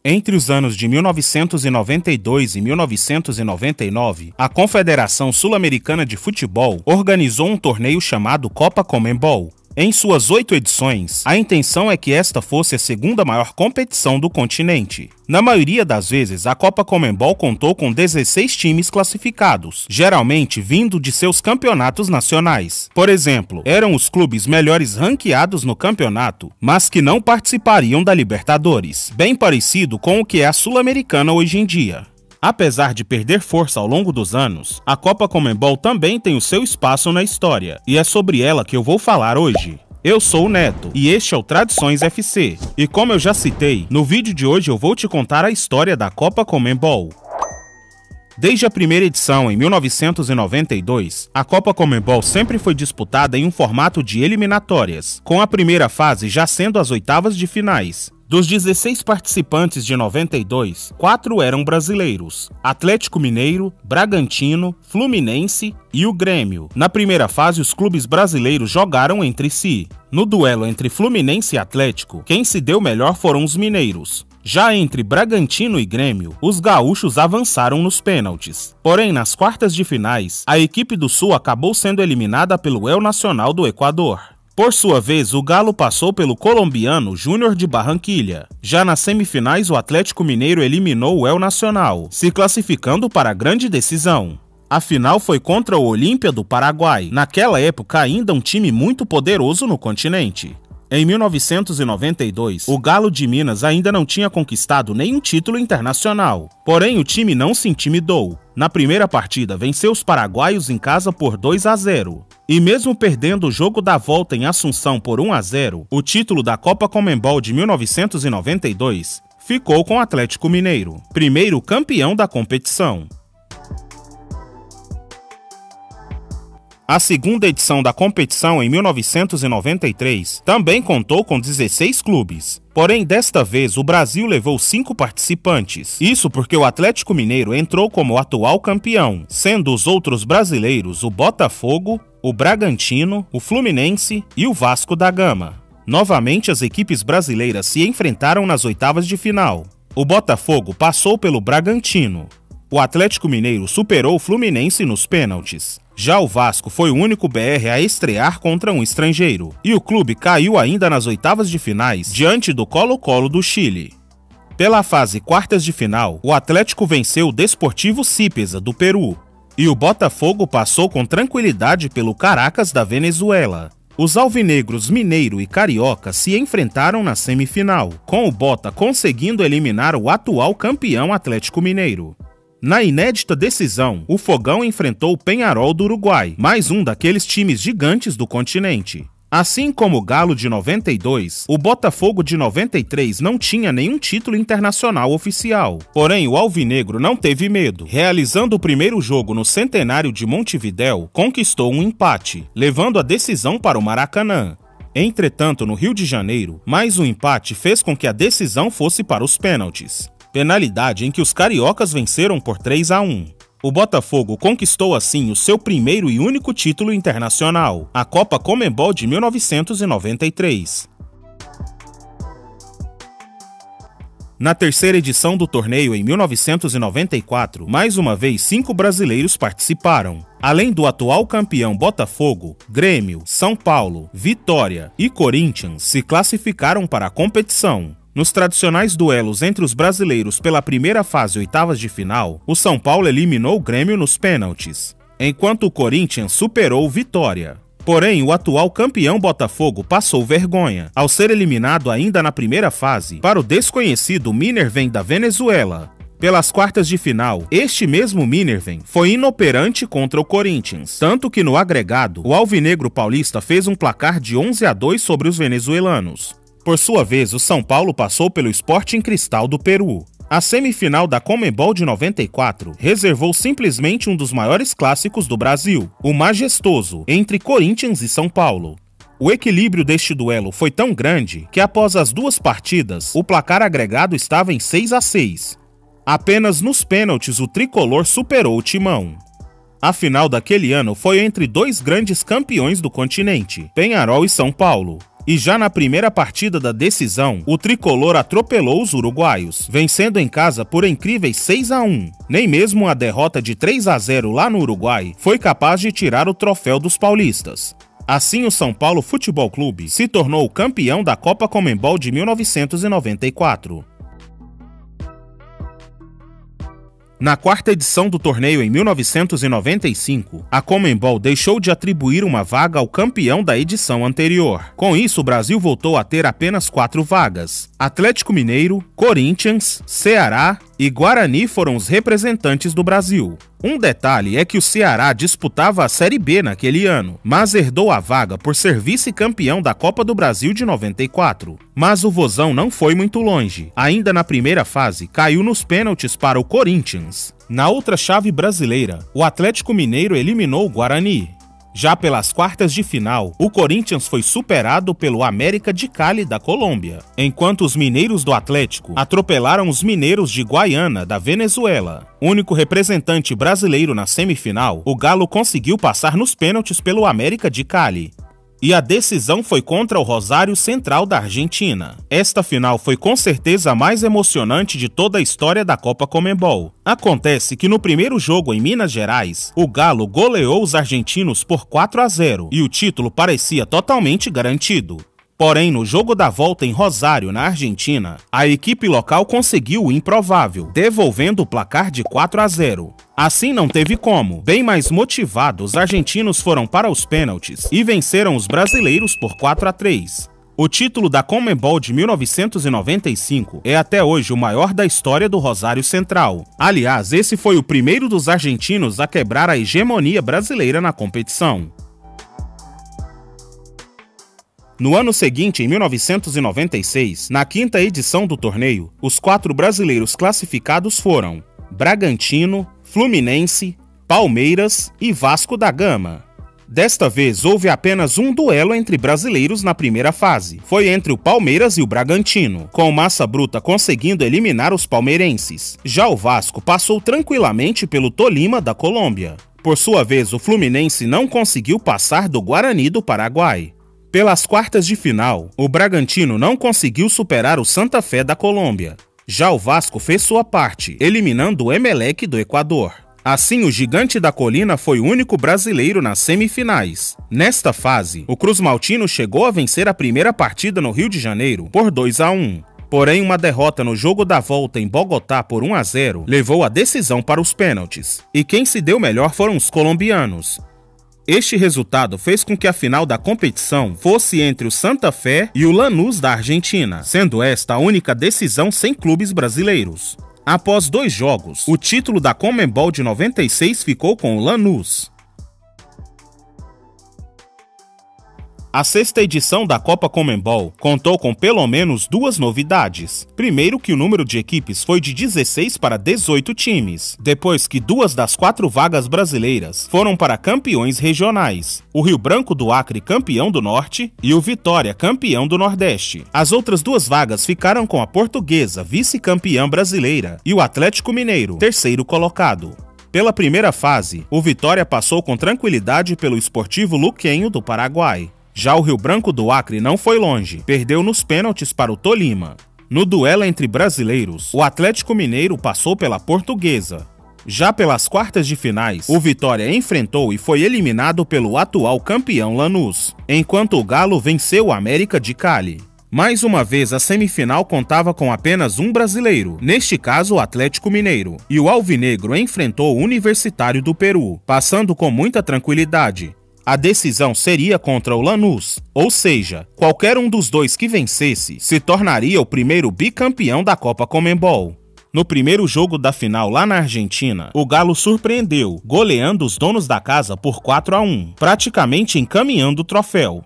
Entre os anos de 1992 e 1999, a Confederação Sul-Americana de Futebol organizou um torneio chamado Copa Conmebol. Em suas 8 edições, a intenção é que esta fosse a segunda maior competição do continente. Na maioria das vezes, a Copa Conmebol contou com 16 times classificados, geralmente vindo de seus campeonatos nacionais. Por exemplo, eram os clubes melhores ranqueados no campeonato, mas que não participariam da Libertadores, bem parecido com o que é a Sul-Americana hoje em dia. Apesar de perder força ao longo dos anos, a Copa Conmebol também tem o seu espaço na história, e é sobre ela que eu vou falar hoje. Eu sou o Neto, e este é o Tradições FC. E como eu já citei, no vídeo de hoje eu vou te contar a história da Copa Conmebol. Desde a primeira edição, em 1992, a Copa Conmebol sempre foi disputada em um formato de eliminatórias, com a primeira fase já sendo as oitavas de finais. Dos 16 participantes de 92, 4 eram brasileiros: Atlético Mineiro, Bragantino, Fluminense e o Grêmio. Na primeira fase, os clubes brasileiros jogaram entre si. No duelo entre Fluminense e Atlético, quem se deu melhor foram os mineiros. Já entre Bragantino e Grêmio, os gaúchos avançaram nos pênaltis. Porém, nas quartas de finais, a equipe do Sul acabou sendo eliminada pelo El Nacional do Equador. Por sua vez, o Galo passou pelo colombiano Júnior de Barranquilha. Já nas semifinais, o Atlético Mineiro eliminou o El Nacional, se classificando para a grande decisão. A final foi contra o Olímpia do Paraguai, naquela época ainda um time muito poderoso no continente. Em 1992, o Galo de Minas ainda não tinha conquistado nenhum título internacional. Porém, o time não se intimidou. Na primeira partida, venceu os paraguaios em casa por 2-0. E mesmo perdendo o jogo da volta em Assunção por 1-0, o título da Copa Conmebol de 1992 ficou com o Atlético Mineiro, primeiro campeão da competição. A segunda edição da competição, em 1993, também contou com 16 clubes. Porém, desta vez, o Brasil levou 5 participantes. Isso porque o Atlético Mineiro entrou como atual campeão, sendo os outros brasileiros o Botafogo, o Bragantino, o Fluminense e o Vasco da Gama. Novamente, as equipes brasileiras se enfrentaram nas oitavas de final. O Botafogo passou pelo Bragantino. O Atlético Mineiro superou o Fluminense nos pênaltis. Já o Vasco foi o único BR a estrear contra um estrangeiro, e o clube caiu ainda nas oitavas de finais diante do Colo-Colo do Chile. Pela fase quartas de final, o Atlético venceu o Desportivo Cípesa do Peru, e o Botafogo passou com tranquilidade pelo Caracas da Venezuela. Os alvinegros mineiro e carioca se enfrentaram na semifinal, com o Bota conseguindo eliminar o atual campeão Atlético Mineiro. Na inédita decisão, o Fogão enfrentou o Peñarol do Uruguai, mais um daqueles times gigantes do continente. Assim como o Galo de 92, o Botafogo de 93 não tinha nenhum título internacional oficial. Porém, o alvinegro não teve medo. Realizando o primeiro jogo no Centenário de Montevidéu, conquistou um empate, levando a decisão para o Maracanã. Entretanto, no Rio de Janeiro, mais um empate fez com que a decisão fosse para os pênaltis. Penalidade em que os cariocas venceram por 3-1. O Botafogo conquistou assim o seu primeiro e único título internacional, a Copa Conmebol de 1993. Na terceira edição do torneio, em 1994, mais uma vez 5 brasileiros participaram. Além do atual campeão Botafogo, Grêmio, São Paulo, Vitória e Corinthians se classificaram para a competição. Nos tradicionais duelos entre os brasileiros pela primeira fase oitavas de final, o São Paulo eliminou o Grêmio nos pênaltis, enquanto o Corinthians superou o Vitória. Porém, o atual campeão Botafogo passou vergonha, ao ser eliminado ainda na primeira fase para o desconhecido Minervém da Venezuela. Pelas quartas de final, este mesmo Minervém foi inoperante contra o Corinthians, tanto que no agregado, o alvinegro paulista fez um placar de 11-2 sobre os venezuelanos. Por sua vez, o São Paulo passou pelo Sporting Cristal do Peru. A semifinal da Conmebol de 94 reservou simplesmente um dos maiores clássicos do Brasil, o majestoso, entre Corinthians e São Paulo. O equilíbrio deste duelo foi tão grande que após as 2 partidas, o placar agregado estava em 6-6. Apenas nos pênaltis o tricolor superou o Timão. A final daquele ano foi entre 2 grandes campeões do continente, Peñarol e São Paulo. E já na primeira partida da decisão, o tricolor atropelou os uruguaios, vencendo em casa por incríveis 6-1. Nem mesmo a derrota de 3-0 lá no Uruguai foi capaz de tirar o troféu dos paulistas. Assim, o São Paulo Futebol Clube se tornou campeão da Copa Conmebol de 1994. Na quarta edição do torneio em 1995, a Conmebol deixou de atribuir uma vaga ao campeão da edição anterior. Com isso, o Brasil voltou a ter apenas 4 vagas. Atlético Mineiro, Corinthians, Ceará e Guarani foram os representantes do Brasil. Um detalhe é que o Ceará disputava a Série B naquele ano, mas herdou a vaga por ser vice-campeão da Copa do Brasil de 94. Mas o Vozão não foi muito longe. Ainda na primeira fase, caiu nos pênaltis para o Corinthians. Na outra chave brasileira, o Atlético Mineiro eliminou o Guarani. Já pelas quartas de final, o Corinthians foi superado pelo América de Cali da Colômbia, enquanto os mineiros do Atlético atropelaram os mineiros de Guaiana da Venezuela. Único representante brasileiro na semifinal, o Galo conseguiu passar nos pênaltis pelo América de Cali. E a decisão foi contra o Rosário Central da Argentina. Esta final foi com certeza a mais emocionante de toda a história da Copa Conmebol. Acontece que no primeiro jogo em Minas Gerais, o Galo goleou os argentinos por 4-0 e o título parecia totalmente garantido. Porém, no jogo da volta em Rosário, na Argentina, a equipe local conseguiu o improvável, devolvendo o placar de 4-0. Assim não teve como. Bem mais motivados, os argentinos foram para os pênaltis e venceram os brasileiros por 4-3. O título da Conmebol de 1995 é até hoje o maior da história do Rosário Central. Aliás, esse foi o primeiro dos argentinos a quebrar a hegemonia brasileira na competição. No ano seguinte, em 1996, na quinta edição do torneio, os 4 brasileiros classificados foram Bragantino, Fluminense, Palmeiras e Vasco da Gama. Desta vez, houve apenas um duelo entre brasileiros na primeira fase. Foi entre o Palmeiras e o Bragantino, com o Massa Bruta conseguindo eliminar os palmeirenses. Já o Vasco passou tranquilamente pelo Tolima da Colômbia. Por sua vez, o Fluminense não conseguiu passar do Guarani do Paraguai. Pelas quartas de final, o Bragantino não conseguiu superar o Santa Fé da Colômbia. Já o Vasco fez sua parte, eliminando o Emelec do Equador. Assim, o Gigante da Colina foi o único brasileiro nas semifinais. Nesta fase, o Cruz Maltino chegou a vencer a primeira partida no Rio de Janeiro por 2-1. Porém, uma derrota no jogo da volta em Bogotá por 1-0 levou a decisão para os pênaltis. E quem se deu melhor foram os colombianos. Este resultado fez com que a final da competição fosse entre o Santa Fé e o Lanús da Argentina, sendo esta a única decisão sem clubes brasileiros. Após 2 jogos, o título da Conmebol de 96 ficou com o Lanús. A sexta edição da Copa Conmebol contou com pelo menos 2 novidades. Primeiro, que o número de equipes foi de 16 para 18 times, depois que 2 das 4 vagas brasileiras foram para campeões regionais, o Rio Branco do Acre campeão do Norte e o Vitória campeão do Nordeste. As outras 2 vagas ficaram com a Portuguesa, vice-campeã brasileira, e o Atlético Mineiro, terceiro colocado. Pela primeira fase, o Vitória passou com tranquilidade pelo Sportivo Luquenho do Paraguai. Já o Rio Branco do Acre não foi longe, perdeu nos pênaltis para o Tolima. No duelo entre brasileiros, o Atlético Mineiro passou pela Portuguesa. Já pelas quartas de finais, o Vitória enfrentou e foi eliminado pelo atual campeão Lanús, enquanto o Galo venceu o América de Cali. Mais uma vez, a semifinal contava com apenas um brasileiro, neste caso o Atlético Mineiro, e o Alvinegro enfrentou o Universitário do Peru, passando com muita tranquilidade. A decisão seria contra o Lanús, ou seja, qualquer um dos 2 que vencesse se tornaria o primeiro bicampeão da Copa Conmebol. No primeiro jogo da final lá na Argentina, o Galo surpreendeu, goleando os donos da casa por 4-1, praticamente encaminhando o troféu.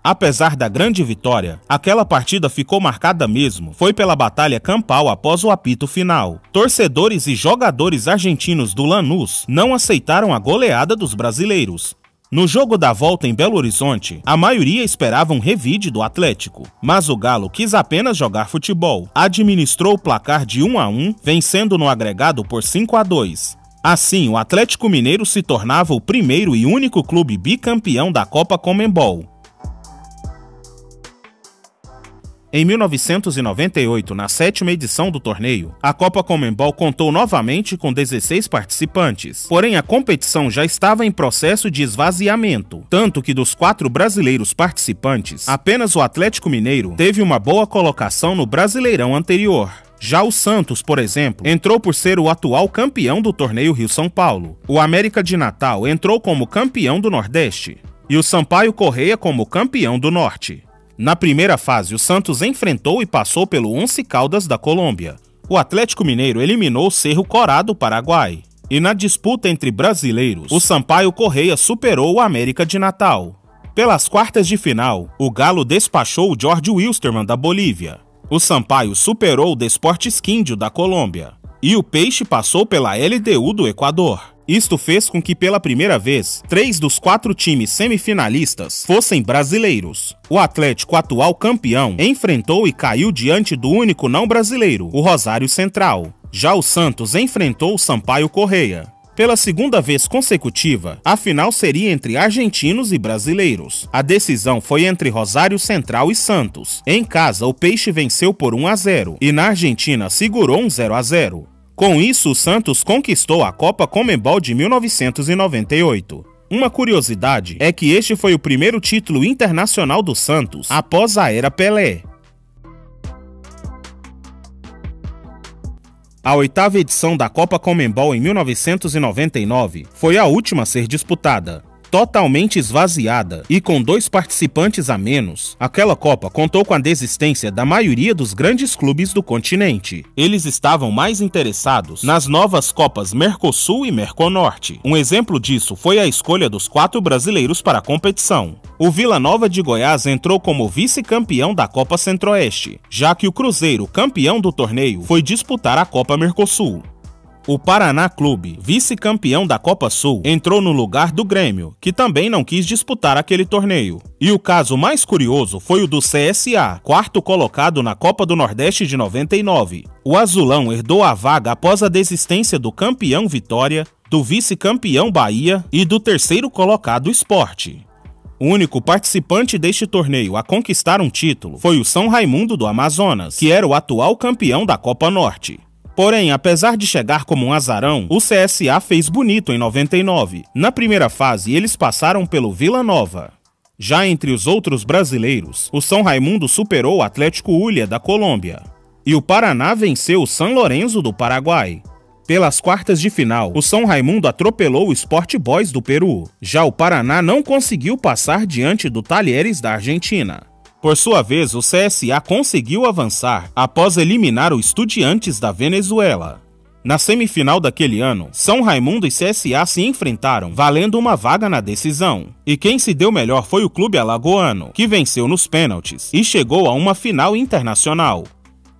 Apesar da grande vitória, aquela partida ficou marcada mesmo, foi pela batalha campal após o apito final. Torcedores e jogadores argentinos do Lanús não aceitaram a goleada dos brasileiros. No jogo da volta em Belo Horizonte, a maioria esperava um revide do Atlético, mas o Galo quis apenas jogar futebol, administrou o placar de 1-1, vencendo no agregado por 5-2. Assim, o Atlético Mineiro se tornava o primeiro e único clube bicampeão da Copa Conmebol. Em 1998, na 7ª edição do torneio, a Copa Conmebol contou novamente com 16 participantes, porém a competição já estava em processo de esvaziamento, tanto que dos 4 brasileiros participantes, apenas o Atlético Mineiro teve uma boa colocação no Brasileirão anterior. Já o Santos, por exemplo, entrou por ser o atual campeão do torneio Rio-São Paulo. O América de Natal entrou como campeão do Nordeste e o Sampaio Corrêa como campeão do Norte. Na primeira fase, o Santos enfrentou e passou pelo Once Caldas da Colômbia. O Atlético Mineiro eliminou o Cerro Corá do Paraguai. E na disputa entre brasileiros, o Sampaio Corrêa superou o América de Natal. Pelas quartas de final, o Galo despachou o Jorge Wilstermann da Bolívia. O Sampaio superou o Desportes Quindio da Colômbia. E o Peixe passou pela LDU do Equador. Isto fez com que, pela primeira vez, 3 dos 4 times semifinalistas fossem brasileiros. O Atlético, atual campeão, enfrentou e caiu diante do único não brasileiro, o Rosário Central. Já o Santos enfrentou o Sampaio Corrêa. Pela segunda vez consecutiva, a final seria entre argentinos e brasileiros. A decisão foi entre Rosário Central e Santos. Em casa, o Peixe venceu por 1-0 e na Argentina segurou um 0-0. Com isso, o Santos conquistou a Copa Conmebol de 1998. Uma curiosidade é que este foi o primeiro título internacional do Santos após a era Pelé. A 8ª edição da Copa Conmebol em 1999 foi a última a ser disputada. Totalmente esvaziada e com 2 participantes a menos, aquela Copa contou com a desistência da maioria dos grandes clubes do continente. Eles estavam mais interessados nas novas Copas Mercosul e Merconorte. Um exemplo disso foi a escolha dos 4 brasileiros para a competição. O Vila Nova de Goiás entrou como vice-campeão da Copa Centro-Oeste, já que o Cruzeiro, campeão do torneio, foi disputar a Copa Mercosul. O Paraná Clube, vice-campeão da Copa Sul, entrou no lugar do Grêmio, que também não quis disputar aquele torneio. E o caso mais curioso foi o do CSA, 4º colocado na Copa do Nordeste de 99. O azulão herdou a vaga após a desistência do campeão Vitória, do vice-campeão Bahia e do 3º colocado Sport. O único participante deste torneio a conquistar um título foi o São Raimundo do Amazonas, que era o atual campeão da Copa Norte. Porém, apesar de chegar como um azarão, o CSA fez bonito em 99. Na primeira fase, eles passaram pelo Vila Nova. Já entre os outros brasileiros, o São Raimundo superou o Atlético Huila da Colômbia. E o Paraná venceu o São Lourenço do Paraguai. Pelas quartas de final, o São Raimundo atropelou o Sport Boys do Peru. Já o Paraná não conseguiu passar diante do Talheres da Argentina. Por sua vez, o CSA conseguiu avançar após eliminar o Estudiantes da Venezuela. Na semifinal daquele ano, São Raimundo e CSA se enfrentaram, valendo uma vaga na decisão. E quem se deu melhor foi o clube alagoano, que venceu nos pênaltis e chegou a uma final internacional.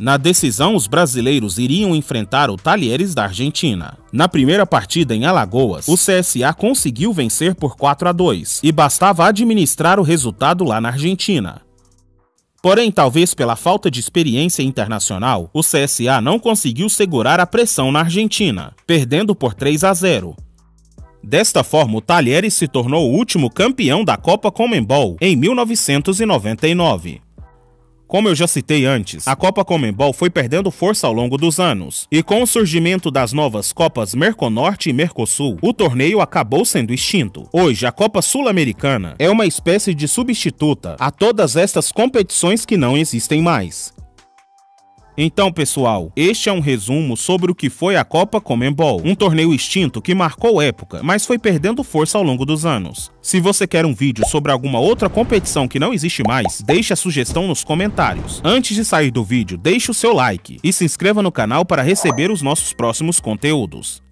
Na decisão, os brasileiros iriam enfrentar o Talheres da Argentina. Na primeira partida em Alagoas, o CSA conseguiu vencer por 4-2 e bastava administrar o resultado lá na Argentina. Porém, talvez pela falta de experiência internacional, o CSA não conseguiu segurar a pressão na Argentina, perdendo por 3-0. Desta forma, o Talheres se tornou o último campeão da Copa Conmebol em 1999. Como eu já citei antes, a Copa Conmebol foi perdendo força ao longo dos anos, e com o surgimento das novas Copas Merconorte e Mercosul, o torneio acabou sendo extinto. Hoje, a Copa Sul-Americana é uma espécie de substituta a todas estas competições que não existem mais. Então, pessoal, este é um resumo sobre o que foi a Copa Conmebol, um torneio extinto que marcou época, mas foi perdendo força ao longo dos anos. Se você quer um vídeo sobre alguma outra competição que não existe mais, deixe a sugestão nos comentários. Antes de sair do vídeo, deixe o seu like e se inscreva no canal para receber os nossos próximos conteúdos.